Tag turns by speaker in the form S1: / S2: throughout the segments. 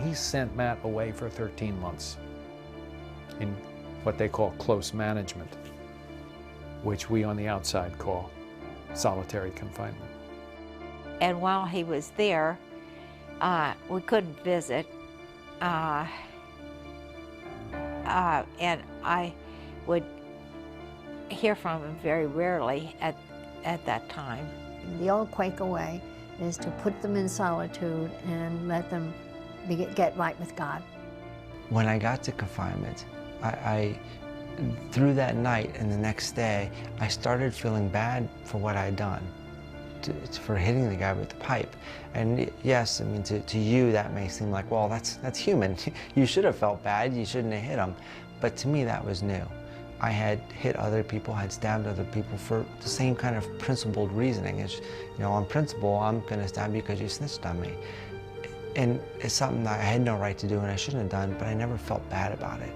S1: he sent Matt away for 13 months in what they call close management, which we on the outside call solitary confinement.
S2: And while he was there, we couldn't visit, and I would hear from him very rarely at that time.
S3: The old Quaker way is to put them in solitude and let them get right with God.
S4: When I got to confinement, through that night and the next day, I started feeling bad for what I had done, for hitting the guy with the pipe. And yes, I mean, to you that may seem like, well, that's human. You should have felt bad, you shouldn't have hit him. But to me, that was new. I had hit other people, had stabbed other people for the same kind of principled reasoning. It's, you know, on principle, I'm gonna stab you because you snitched on me. And it's something that I had no right to do and I shouldn't have done, but I never felt bad about it.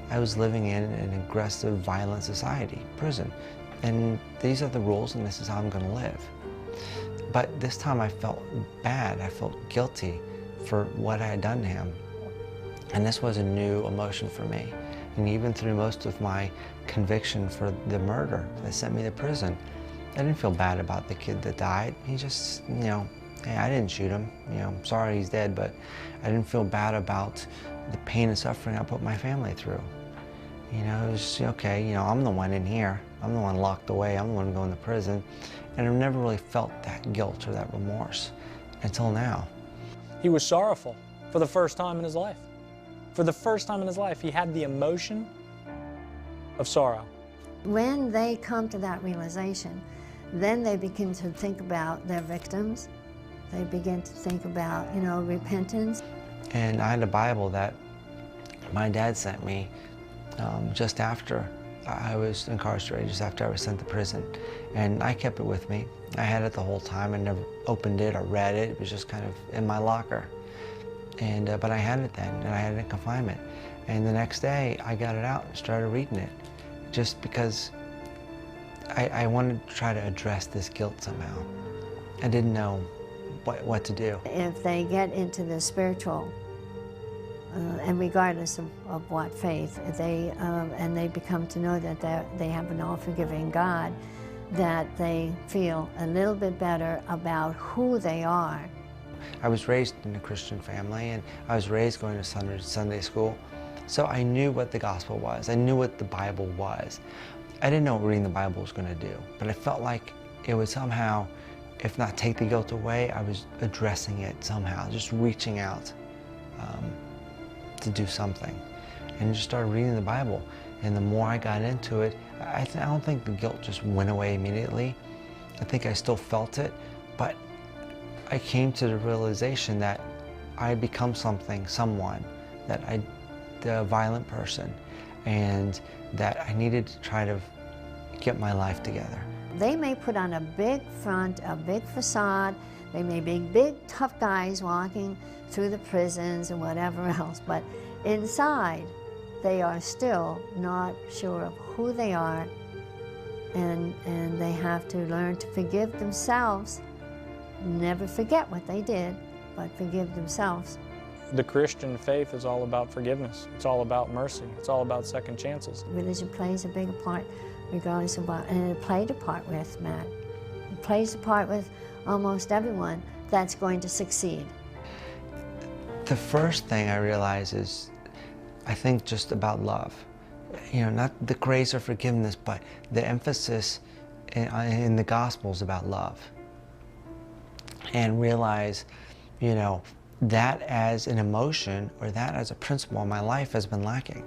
S4: I was living in an aggressive, violent society, prison. And these are the rules and this is how I'm gonna live. But this time I felt bad, I felt guilty for what I had done to him. And this was a new emotion for me. And even through most of my conviction for the murder that sent me to prison, I didn't feel bad about the kid that died. He just, you know, hey, I didn't shoot him. You know, I'm sorry he's dead, but I didn't feel bad about the pain and suffering I put my family through. You know, it was just, okay, you know, I'm the one in here. I'm the one locked away. I'm the one going to prison. And I've never really felt that guilt or that remorse until now.
S5: He was sorrowful for the first time in his life. For the first time in his life, he had the emotion of sorrow.
S3: When they come to that realization, then they begin to think about their victims. They begin to think about, you know, repentance.
S4: And I had a Bible that my dad sent me just after I was incarcerated, just after I was sent to prison. And I kept it with me. I had it the whole time. I never opened it or read it. It was just kind of in my locker. And, but I had it then, and I had it in confinement. And the next day, I got it out and started reading it, just because I wanted to try to address this guilt somehow. I didn't know what to do.
S3: If they get into the spiritual, and regardless of what faith, and they become to know that they have an all-forgiving God, that they feel a little bit better about who they are.
S4: I was raised in a Christian family, and I was raised going to Sunday school, so I knew what the gospel was. I knew what the Bible was. I didn't know what reading the Bible was going to do, but I felt like it would somehow, if not take the guilt away, I was addressing it somehow, just reaching out to do something. And just started reading the Bible, and the more I got into it, I don't think the guilt just went away immediately. I think I still felt it, but I came to the realization that I had become someone, that a violent person, and that I needed to try to get my life together.
S3: They may put on a big front, a big facade. They may be big, tough guys walking through the prisons and whatever else, but inside, they are still not sure of who they are, and they have to learn to forgive themselves. Never forget what they did, but forgive themselves.
S5: The Christian faith is all about forgiveness. It's all about mercy. It's all about second chances.
S3: Religion plays a bigger part, regardless of what, and it played a part with Matt. It plays a part with almost everyone that's going to succeed.
S4: The first thing I realized is, I think, just about love. You know, not the grace or forgiveness, but the emphasis in the Gospels about love. And realize, you know, that as an emotion or that as a principle in my life has been lacking.